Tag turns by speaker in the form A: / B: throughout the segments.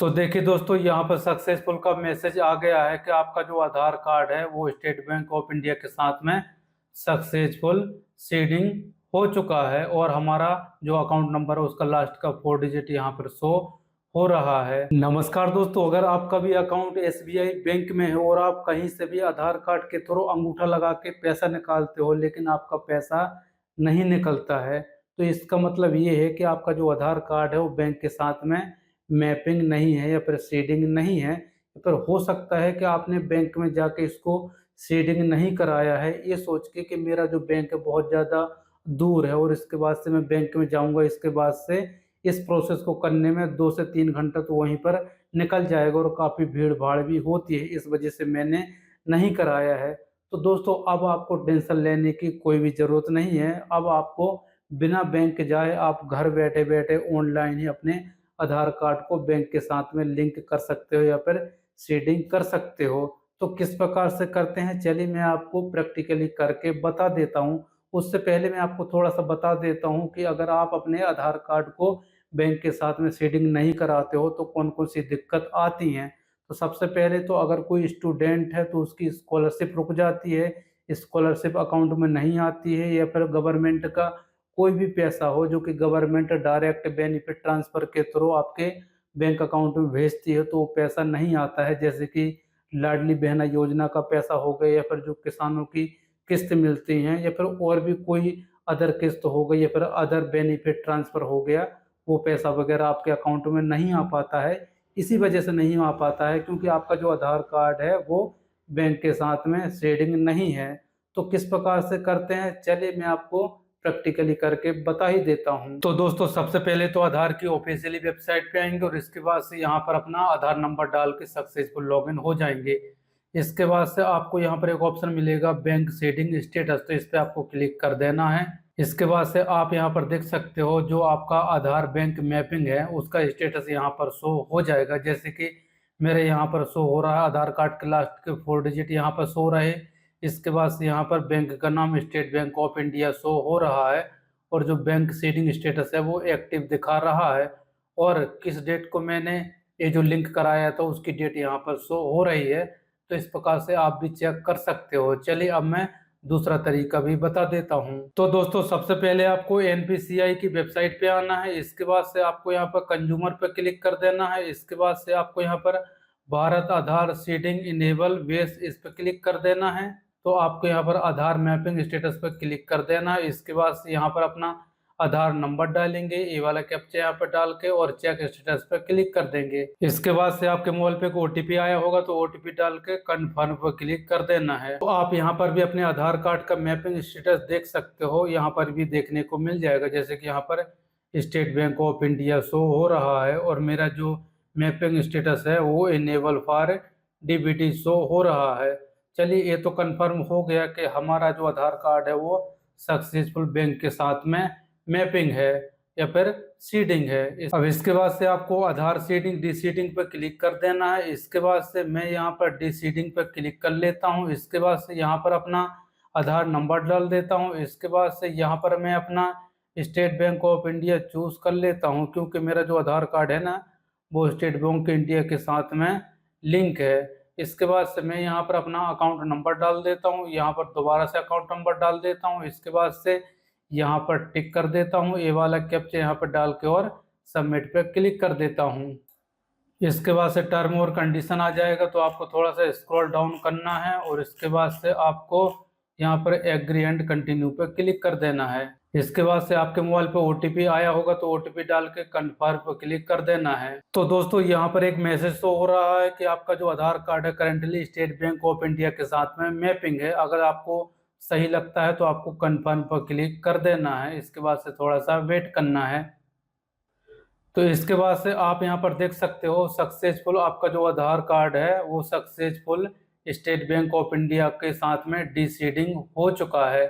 A: तो देखिए दोस्तों, यहाँ पर सक्सेसफुल का मैसेज आ गया है कि आपका जो आधार कार्ड है वो स्टेट बैंक ऑफ इंडिया के साथ में सक्सेसफुल सीडिंग हो चुका है और हमारा जो अकाउंट नंबर है उसका लास्ट का 4 डिजिट यहाँ पर शो हो रहा है। नमस्कार दोस्तों, अगर आपका भी अकाउंट एसबीआई बैंक में है और आप कहीं से भी आधार कार्ड के थ्रू अंगूठा लगा के पैसा निकालते हो लेकिन आपका पैसा नहीं निकलता है, तो इसका मतलब ये है कि आपका जो आधार कार्ड है वो बैंक के साथ में मैपिंग नहीं है या फिर सीडिंग नहीं है। पर हो सकता है कि आपने बैंक में जाके इसको सीडिंग नहीं कराया है, ये सोच के कि मेरा जो बैंक है बहुत ज़्यादा दूर है और इसके बाद से मैं बैंक में जाऊंगा, इसके बाद से इस प्रोसेस को करने में 2 से 3 घंटा तो वहीं पर निकल जाएगा और काफ़ी भीड़ भाड़ भी होती है, इस वजह से मैंने नहीं कराया है। तो दोस्तों, अब आपको टेंशन लेने की कोई भी ज़रूरत नहीं है। अब आपको बिना बैंक जाए आप घर बैठे बैठे ऑनलाइन ही अपने आधार कार्ड को बैंक के साथ में लिंक कर सकते हो या फिर सीडिंग कर सकते हो। तो किस प्रकार से करते हैं, चलिए मैं आपको प्रैक्टिकली करके बता देता हूँ। उससे पहले मैं आपको थोड़ा-सा बता देता हूँ कि अगर आप अपने आधार कार्ड को बैंक के साथ में सीडिंग नहीं कराते हो तो कौन-कौन सी दिक्कत आती हैं। तो सबसे पहले तो अगर कोई स्टूडेंट है तो उसकी स्कॉलरशिप रुक जाती है, स्कॉलरशिप अकाउंट में नहीं आती है या फिर गवर्नमेंट का कोई भी पैसा हो जो कि गवर्नमेंट डायरेक्ट बेनिफिट ट्रांसफर के थ्रू आपके बैंक अकाउंट में भेजती है तो वो पैसा नहीं आता है। जैसे कि लाडली बहना योजना का पैसा हो गया या फिर जो किसानों की किस्त मिलती हैं या फिर और भी कोई अदर किस्त हो गई या फिर अदर बेनिफिट ट्रांसफर हो गया, वो पैसा वगैरह आपके अकाउंट में नहीं आ पाता है। इसी वजह से नहीं आ पाता है क्योंकि आपका जो आधार कार्ड है वो बैंक के साथ में शेडिंग नहीं है। तो किस प्रकार से करते हैं, चलिए मैं आपको प्रैक्टिकली करके बता ही देता हूँ। तो दोस्तों, सबसे पहले तो आधार की ऑफिशियली वेबसाइट पे आएंगे और इसके बाद से यहाँ पर अपना आधार नंबर डाल के सक्सेसफुल लॉगिन हो जाएंगे। इसके बाद से आपको यहाँ पर एक ऑप्शन मिलेगा बैंक सेटिंग स्टेटस, तो इस पे आपको क्लिक कर देना है। इसके बाद से आप यहाँ पर देख सकते हो जो आपका आधार बैंक मैपिंग है उसका स्टेटस यहाँ पर शो हो जाएगा। जैसे कि मेरे यहाँ पर शो हो रहा है, आधार कार्ड के लास्ट के 4 डिजिट यहाँ पर शो रहे। इसके बाद से यहाँ पर बैंक का नाम state bank of India show हो रहा है और जो बैंक सीडिंग स्टेटस है वो एक्टिव दिखा रहा है और किस डेट को मैंने ये जो लिंक कराया था उसकी डेट यहाँ पर शो हो रही है। तो इस प्रकार से आप भी चेक कर सकते हो। चलिए अब मैं दूसरा तरीका भी बता देता हूँ। तो दोस्तों, सबसे पहले आपको एनपीसीआई की वेबसाइट पे आना है। इसके बाद से आपको यहाँ पर कंज्यूमर पे क्लिक कर देना है। इसके बाद से आपको यहाँ पर भारत आधार सीडिंग इनेबल बेस, इस पर क्लिक कर देना है। तो आपको यहाँ पर आधार मैपिंग स्टेटस पर क्लिक कर देना है। इसके बाद से यहाँ पर अपना आधार नंबर डालेंगे, ये वाला कैप्चा यहाँ पर डाल के और चेक स्टेटस पर क्लिक कर देंगे। इसके बाद से आपके मोबाइल पे ओटीपी आया होगा तो ओटीपी डाल के कन्फर्म पर क्लिक कर देना है। तो आप यहाँ पर भी अपने आधार कार्ड का मैपिंग स्टेटस देख सकते हो, यहाँ पर भी देखने को मिल जाएगा। जैसे कि यहाँ पर state bank of India show हो रहा है और मेरा जो मैपिंग स्टेटस है वो इनेबल फॉर डीबीटी शो हो रहा है। चलिए, ये तो कंफर्म हो गया कि हमारा जो आधार कार्ड है वो सक्सेसफुल बैंक के साथ में मैपिंग है या फिर सीडिंग है। अब इसके बाद से आपको आधार सीडिंग डी सीडिंग पर क्लिक कर देना है। इसके बाद से मैं यहाँ पर डी सीडिंग पर क्लिक कर लेता हूँ। इसके बाद से यहाँ पर अपना आधार नंबर डाल देता हूँ। इसके बाद से यहाँ पर मैं अपना state bank of India choose कर लेता हूँ क्योंकि मेरा जो आधार कार्ड है ना वो स्टेट बैंक ऑफ इंडिया के साथ में लिंक है। इसके बाद से मैं यहाँ पर अपना अकाउंट नंबर डाल देता हूँ, यहाँ पर दोबारा से अकाउंट नंबर डाल देता हूँ। इसके बाद से यहाँ पर टिक कर देता हूँ, ये वाला कैप्चा यहाँ पर डाल के और सबमिट पे क्लिक कर देता हूँ। इसके बाद से टर्म और कंडीशन आ जाएगा तो आपको थोड़ा सा स्क्रॉल डाउन करना है और इसके बाद से आपको यहाँ पर एग्री एंड कंटिन्यू पे क्लिक कर देना है। इसके बाद से आपके मोबाइल पे ओटीपी आया होगा तो ओटीपी डाल के कन्फर्म पर क्लिक कर देना है। तो दोस्तों, यहाँ पर एक मैसेज शो हो रहा है कि आपका जो आधार कार्ड है currently state bank of India के साथ में मैपिंग है। अगर आपको सही लगता है तो आपको कन्फर्म पर क्लिक कर देना है। इसके बाद से थोड़ा सा वेट करना है। तो इसके बाद से आप यहाँ पर देख सकते हो सक्सेसफुल आपका जो आधार कार्ड है वो successful state bank of India के साथ में डीसीडिंग हो चुका है।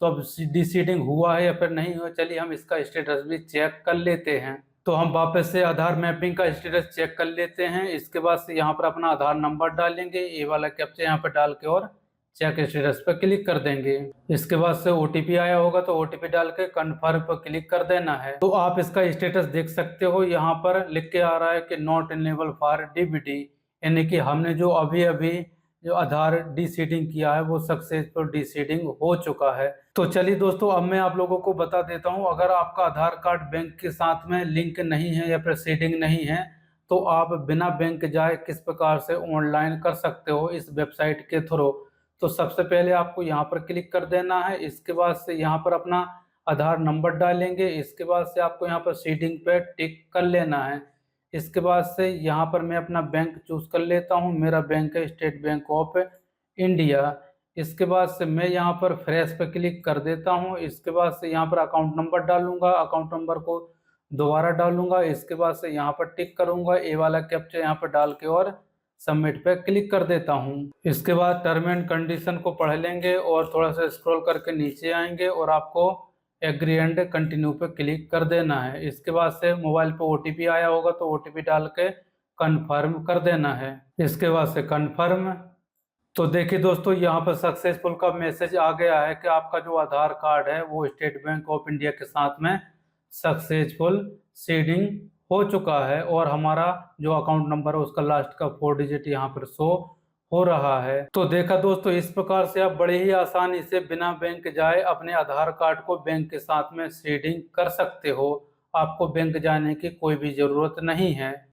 A: तो अब डीसीडिंग हुआ है या फिर नहीं हुआ, चलिए हम इसका स्टेटस भी चेक कर लेते हैं। तो हम वापस से आधार मैपिंग का स्टेटस चेक कर लेते हैं। इसके बाद से यहाँ पर अपना आधार नंबर डालेंगे, ये वाला कैप्चा यहाँ पर डाल के और चेक स्टेटस पर क्लिक कर देंगे। इसके बाद से ओटीपी आया होगा तो ओटीपी डाल के कन्फर्म पर क्लिक कर देना है। तो आप इसका स्टेटस देख सकते हो, यहाँ पर लिख के आ रहा है कि नॉट इनेबल फॉर डीबीटी, यानी कि हमने जो अभी अभी जो आधार डीसीडिंग किया है वो सक्सेसफुल डीसीडिंग हो चुका है। तो चलिए दोस्तों, अब मैं आप लोगों को बता देता हूँ, अगर आपका आधार कार्ड बैंक के साथ में लिंक नहीं है या फिर सीडिंग नहीं है तो आप बिना बैंक जाए किस प्रकार से ऑनलाइन कर सकते हो इस वेबसाइट के थ्रू। तो सबसे पहले आपको यहाँ पर क्लिक कर देना है। इसके बाद से यहाँ पर अपना आधार नंबर डालेंगे। इसके बाद से आपको यहाँ पर सीडिंग पे टिक कर लेना है। इसके बाद से यहाँ पर मैं अपना बैंक चूज कर लेता हूँ। मेरा बैंक है स्टेट बैंक ऑफ इंडिया। इसके बाद से मैं यहाँ पर फ्रेश पे क्लिक कर देता हूँ। इसके बाद से यहाँ पर अकाउंट नंबर डालूंगा, अकाउंट नंबर को दोबारा डालूंगा। इसके बाद से यहाँ पर टिक करूंगा, ए वाला कैप्चा यहाँ पर डाल के और सबमिट पे क्लिक कर देता हूँ। इसके बाद टर्म एंड कंडीशन को पढ़ लेंगे और थोड़ा सा स्क्रॉल करके नीचे आएंगे और आपको एग्री एंड कंटिन्यू पे क्लिक कर देना है। इसके बाद से मोबाइल पे ओटीपी आया होगा तो ओटीपी डाल के कन्फर्म कर देना है। इसके बाद से कन्फर्म। तो देखिए दोस्तों, यहाँ पर सक्सेसफुल का मैसेज आ गया है कि आपका जो आधार कार्ड है वो स्टेट बैंक ऑफ इंडिया के साथ में सक्सेसफुल सीडिंग हो चुका है और हमारा जो अकाउंट नंबर है उसका लास्ट का 4 डिजिट यहाँ पर शो हो रहा है। तो देखा दोस्तों, इस प्रकार से आप बड़े ही आसानी से बिना बैंक जाए अपने आधार कार्ड को बैंक के साथ में सीडिंग कर सकते हो। आपको बैंक जाने की कोई भी जरूरत नहीं है।